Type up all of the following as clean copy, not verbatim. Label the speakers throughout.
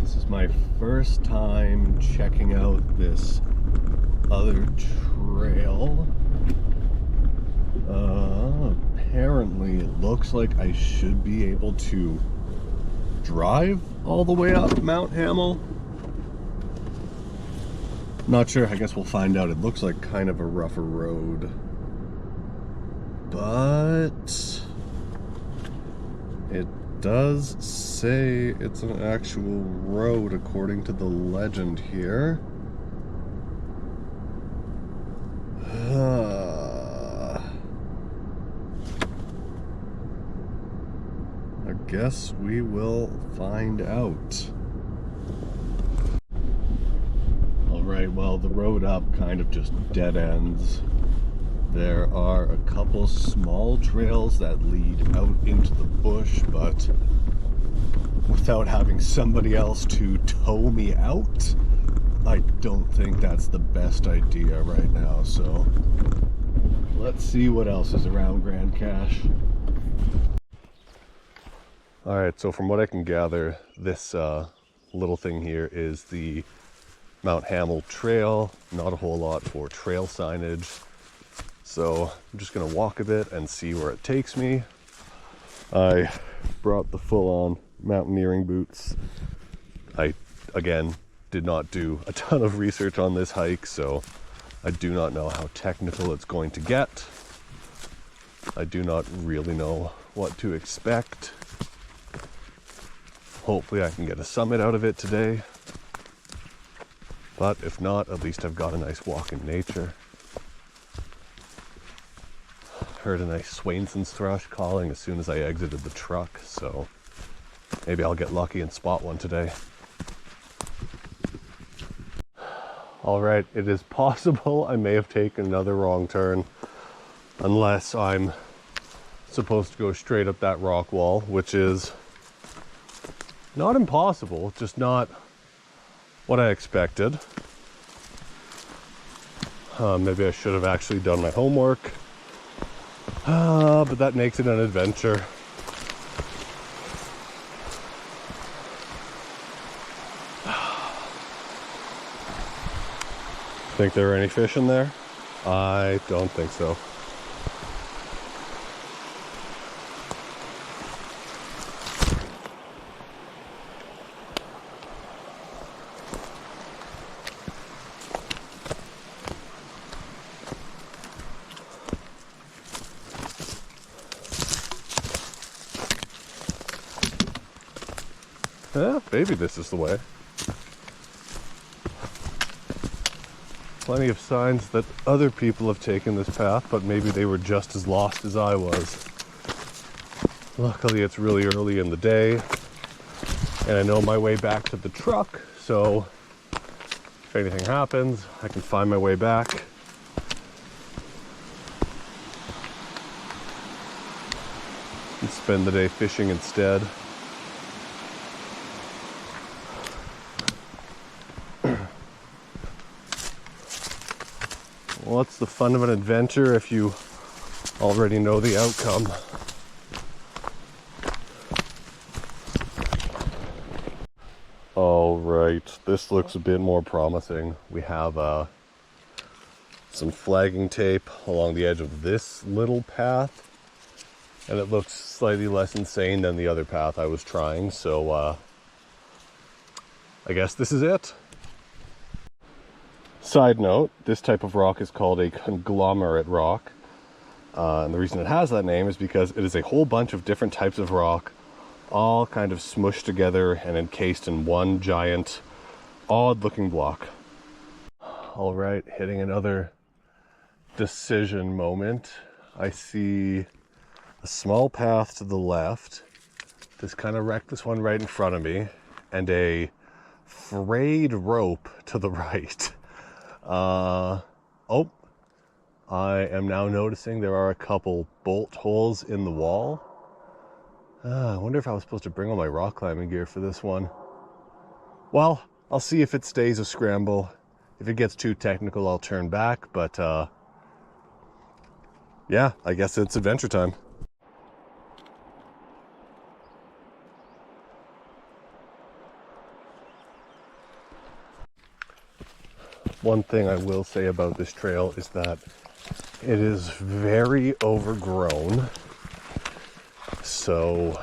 Speaker 1: This is my first time checking out this other trail. Apparently it looks like I should be able to drive all the way up Mount Hammell. Not sure, I guess we'll find out. It looks like kind of a rougher road, but it does say it's an actual road according to the legend here. I guess we will find out. Alright, well, the road up kind of just dead ends. There are a couple small trails that lead out into the bush, but without having somebody else to tow me out, I don't think that's the best idea right now. So let's see what else is around Grande Cache. Alright, so from what I can gather, this little thing here is the Mount Hammell Trail. Not a whole lot for trail signage. So I'm just gonna walk a bit and see where it takes me. I brought the full-on mountaineering boots. I, again, did not do a ton of research on this hike, so I do not know how technical it's going to get. I do not really know what to expect. Hopefully I can get a summit out of it today. But if not, at least I've got a nice walk in nature. Heard a nice Swainson's thrush calling as soon as I exited the truck, so maybe I'll get lucky and spot one today. Alright, it is possible I may have taken another wrong turn, unless I'm supposed to go straight up that rock wall, which is not impossible, just not what I expected. Maybe I should have actually done my homework. But that makes it an adventure. Think there are any fish in there? I don't think so. Yeah, maybe this is the way. Plenty of signs that other people have taken this path, but maybe they were just as lost as I was. Luckily, it's really early in the day, and I know my way back to the truck, so if anything happens, I can find my way back. And spend the day fishing instead. What's the fun of an adventure if you already know the outcome? All right, this looks a bit more promising. We have some flagging tape along the edge of this little path, and it looks slightly less insane than the other path I was trying, so I guess this is it. Side note, this type of rock is called a conglomerate rock. And the reason it has that name is because it is a whole bunch of different types of rock, all kind of smushed together and encased in one giant, odd-looking block. All right, hitting another decision moment. I see a small path to the left, this kind of reckless one right in front of me, and a frayed rope to the right. Oh, I am now noticing there are a couple bolt holes in the wall. I wonder if I was supposed to bring all my rock climbing gear for this one. Well, I'll see if it stays a scramble. If it gets too technical, I'll turn back, but yeah, I guess it's adventure time. One thing I will say about this trail is that it is very overgrown. So,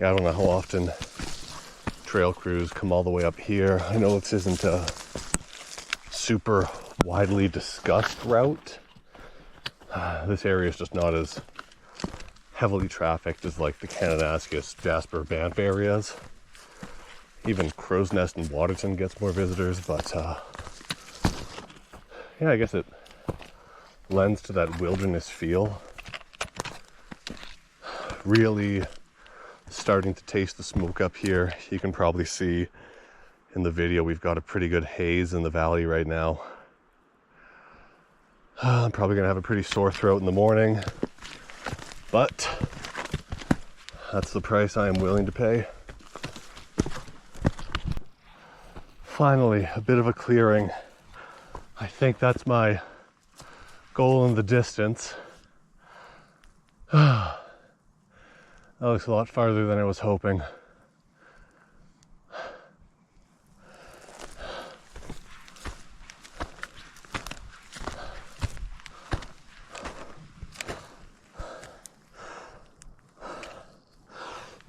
Speaker 1: yeah, I don't know how often trail crews come all the way up here. I know this isn't a super widely discussed route. This area is just not as heavily trafficked as like the Kananaskis, Jasper, Banff areas. Even Crow's Nest and Waterton gets more visitors, but yeah, I guess it lends to that wilderness feel. Really starting to taste the smoke up here. You can probably see in the video we've got a pretty good haze in the valley right now. I'm probably gonna have a pretty sore throat in the morning, but that's the price I am willing to pay. Finally, a bit of a clearing. I think that's my goal in the distance. That looks a lot farther than I was hoping.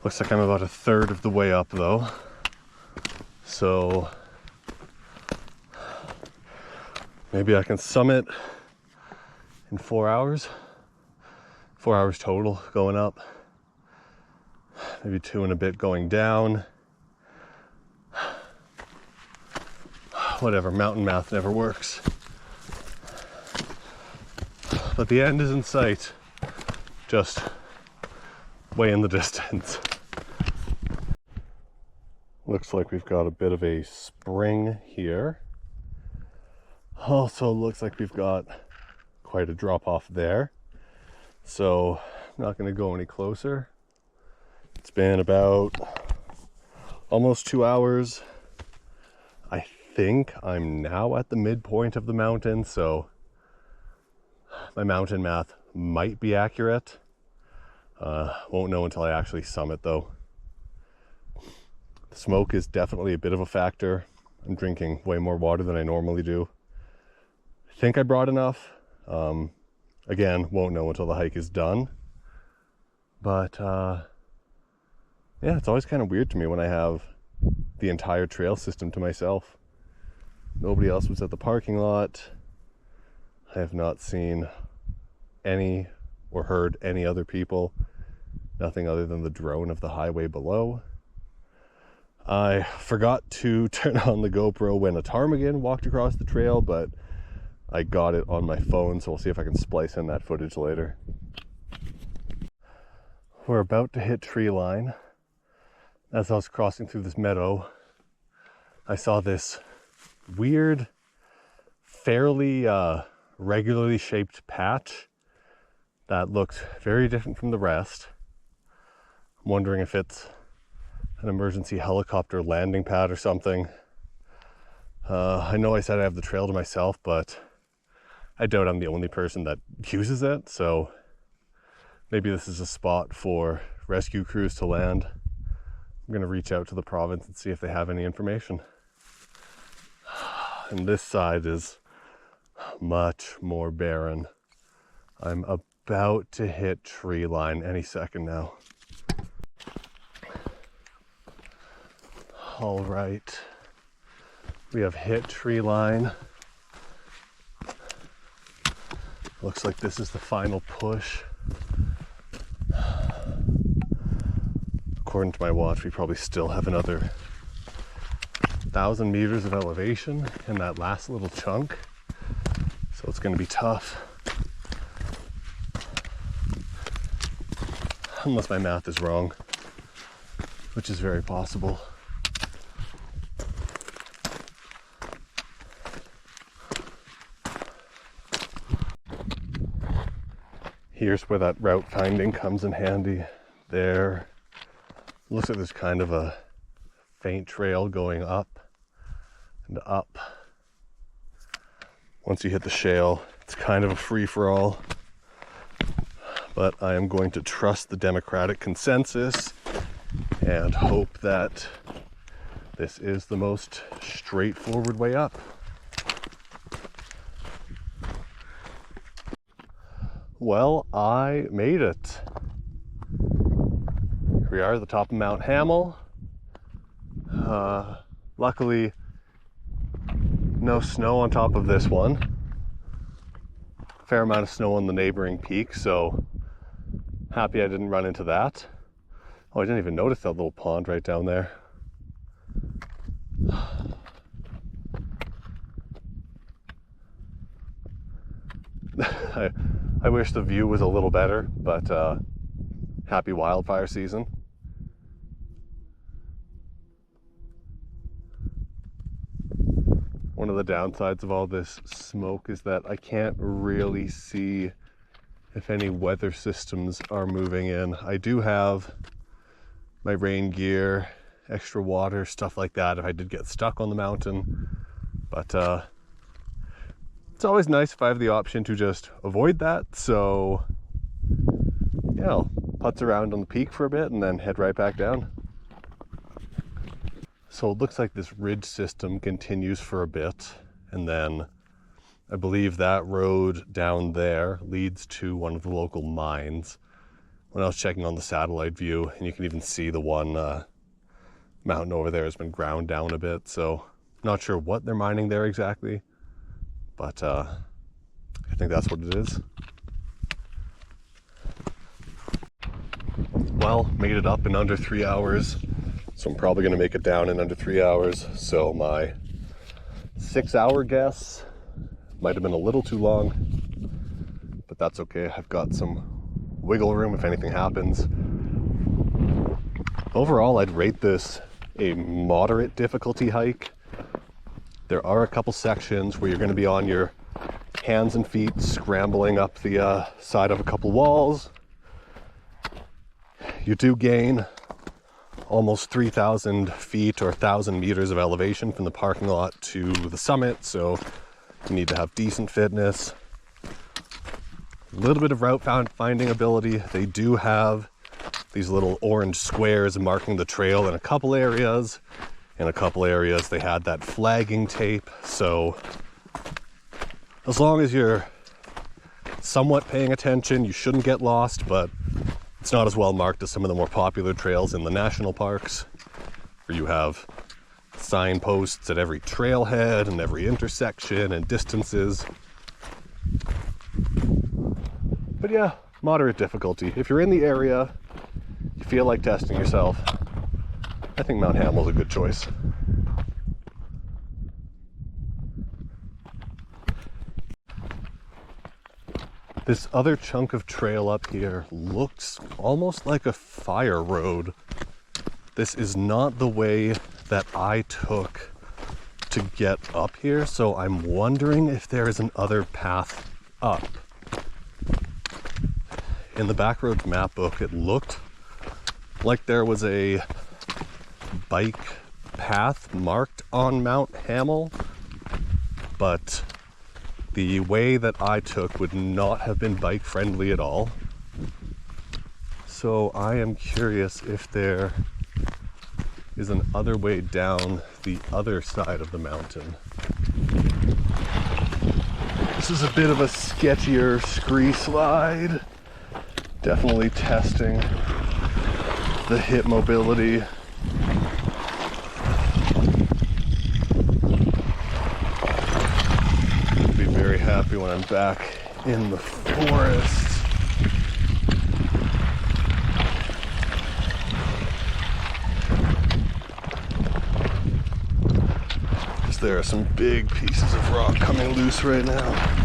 Speaker 1: Looks like I'm about a third of the way up though. So maybe I can summit in 4 hours. 4 hours total going up. Maybe 2 and a bit going down. Whatever, mountain math never works. But the end is in sight. Just way in the distance. Looks like we've got a bit of a spring here. Also looks like we've got quite a drop off there. So I'm not going to go any closer. It's been about almost 2 hours. I think I'm now at the midpoint of the mountain, so my mountain math might be accurate. Won't know until I actually summit though. The smoke is definitely a bit of a factor. I'm drinking way more water than I normally do. I think I brought enough. Again, won't know until the hike is done. But yeah, it's always kind of weird to me when I have the entire trail system to myself. Nobody else was at the parking lot. I have not seen any or heard any other people. Nothing other than the drone of the highway below. I forgot to turn on the GoPro when a ptarmigan walked across the trail, but I got it on my phone, so we'll see if I can splice in that footage later. We're about to hit tree line. As I was crossing through this meadow, I saw this weird, fairly regularly shaped patch that looked very different from the rest. I'm wondering if it's an emergency helicopter landing pad or something. I know I said I have the trail to myself, but I doubt I'm the only person that uses it, so maybe this is a spot for rescue crews to land. I'm going to reach out to the province and see if they have any information. And this side is much more barren. I'm about to hit tree line any second now. All right, we have hit tree line. Looks like this is the final push. According to my watch, we probably still have another 1,000 meters of elevation in that last little chunk. So it's going to be tough. Unless my math is wrong, which is very possible. Here's where that route finding comes in handy. There, looks like there's kind of a faint trail going up and up. Once you hit the shale, it's kind of a free-for-all. But I am going to trust the democratic consensus and hope that this is the most straightforward way up. Well, I made it. Here we are at the top of Mount Hammell. Luckily, no snow on top of this one. Fair amount of snow on the neighboring peak, so happy I didn't run into that. Oh, I didn't even notice that little pond right down there. I wish the view was a little better, but happy wildfire season. One of the downsides of all this smoke is that I can't really see if any weather systems are moving in. I do have my rain gear, extra water, stuff like that if I did get stuck on the mountain, but it's always nice if I have the option to just avoid that. So yeah, I'll putz around on the peak for a bit and then head right back down. So it looks like this ridge system continues for a bit, and then I believe that road down there leads to one of the local mines. When I was checking on the satellite view, and you can even see the one mountain over there has been ground down a bit, so not sure what they're mining there exactly, but I think that's what it is. Well, made it up in under 3 hours. So I'm probably going to make it down in under 3 hours. So my 6-hour guess might have been a little too long, but that's okay. I've got some wiggle room if anything happens. Overall, I'd rate this a moderate difficulty hike. There are a couple sections where you're going to be on your hands and feet scrambling up the side of a couple walls. You do gain almost 3,000 feet or 1,000 meters of elevation from the parking lot to the summit, so you need to have decent fitness. A little bit of route finding ability. They do have these little orange squares marking the trail in a couple areas. In a couple areas they had that flagging tape, so as long as you're somewhat paying attention, you shouldn't get lost, but it's not as well marked as some of the more popular trails in the national parks, where you have signposts at every trailhead and every intersection and distances. But yeah, moderate difficulty. If you're in the area, you feel like testing yourself, I think Mount Hammell's a good choice. This other chunk of trail up here looks almost like a fire road. This is not the way that I took to get up here, so I'm wondering if there is another path up. In the Backroads map book, it looked like there was a bike path marked on Mount Hammell, but the way that I took would not have been bike friendly at all. So I am curious if there is an other way down the other side of the mountain. This is a bit of a sketchier scree slide. Definitely testing the hip mobility. Very happy when I'm back in the forest. Because there are some big pieces of rock coming loose right now.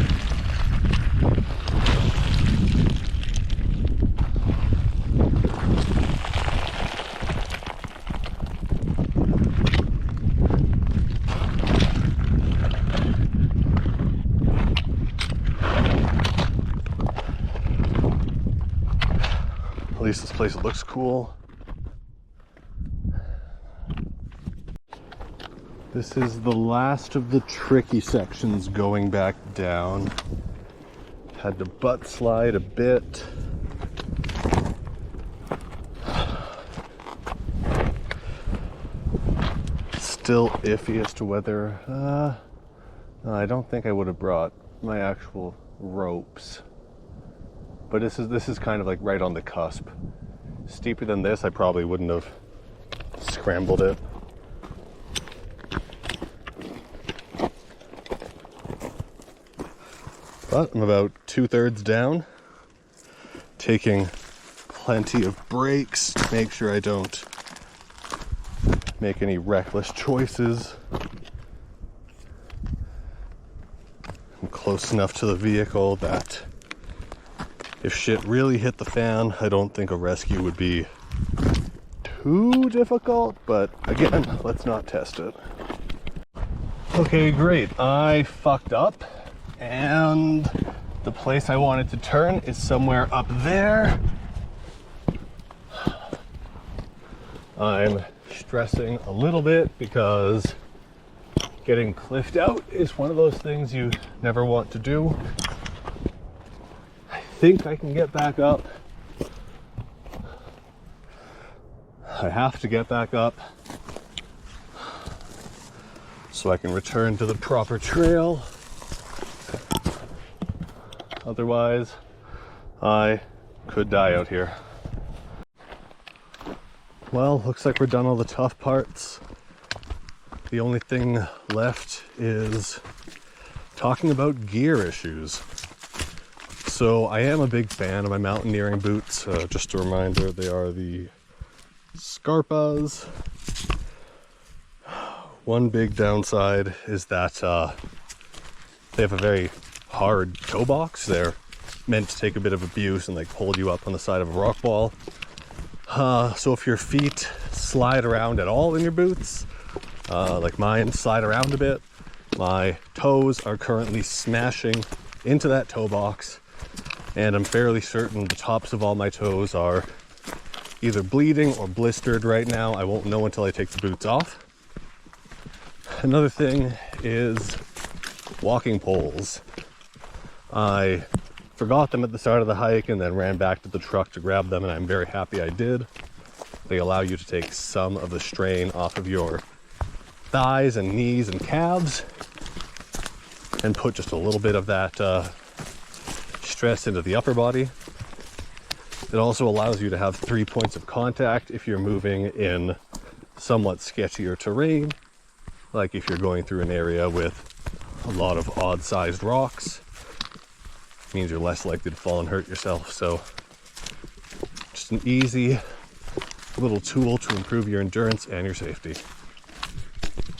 Speaker 1: At least this place looks cool. This is the last of the tricky sections going back down. Had to butt slide a bit. Still iffy as to whether I don't think I would have brought my actual ropes. but this is kind of like right on the cusp. Steeper than this, I probably wouldn't have scrambled it. But I'm about 2/3 down, taking plenty of breaks to make sure I don't make any reckless choices. I'm close enough to the vehicle that if shit really hit the fan, I don't think a rescue would be too difficult, but again, let's not test it. Okay, great. I fucked up, and the place I wanted to turn is somewhere up there. I'm stressing a little bit because getting cliffed out is one of those things you never want to do. I think I can get back up. I have to get back up so I can return to the proper trail. Otherwise, I could die out here. Well, looks like we're done all the tough parts. The only thing left is talking about gear issues. So I am a big fan of my mountaineering boots. Just a reminder, they are the Scarpas. One big downside is that they have a very hard toe box. They're meant to take a bit of abuse and like hold you up on the side of a rock wall. So if your feet slide around at all in your boots, like mine slide around a bit, my toes are currently smashing into that toe box, and I'm fairly certain the tops of all my toes are either bleeding or blistered right now. I won't know until I take the boots off. Another thing is walking poles. I forgot them at the start of the hike and then ran back to the truck to grab them, and I'm very happy I did. They allow you to take some of the strain off of your thighs and knees and calves and put just a little bit of that stress into the upper body. It also allows you to have 3 points of contact if you're moving in somewhat sketchier terrain, like if you're going through an area with a lot of odd-sized rocks. It means you're less likely to fall and hurt yourself. So just an easy little tool to improve your endurance and your safety.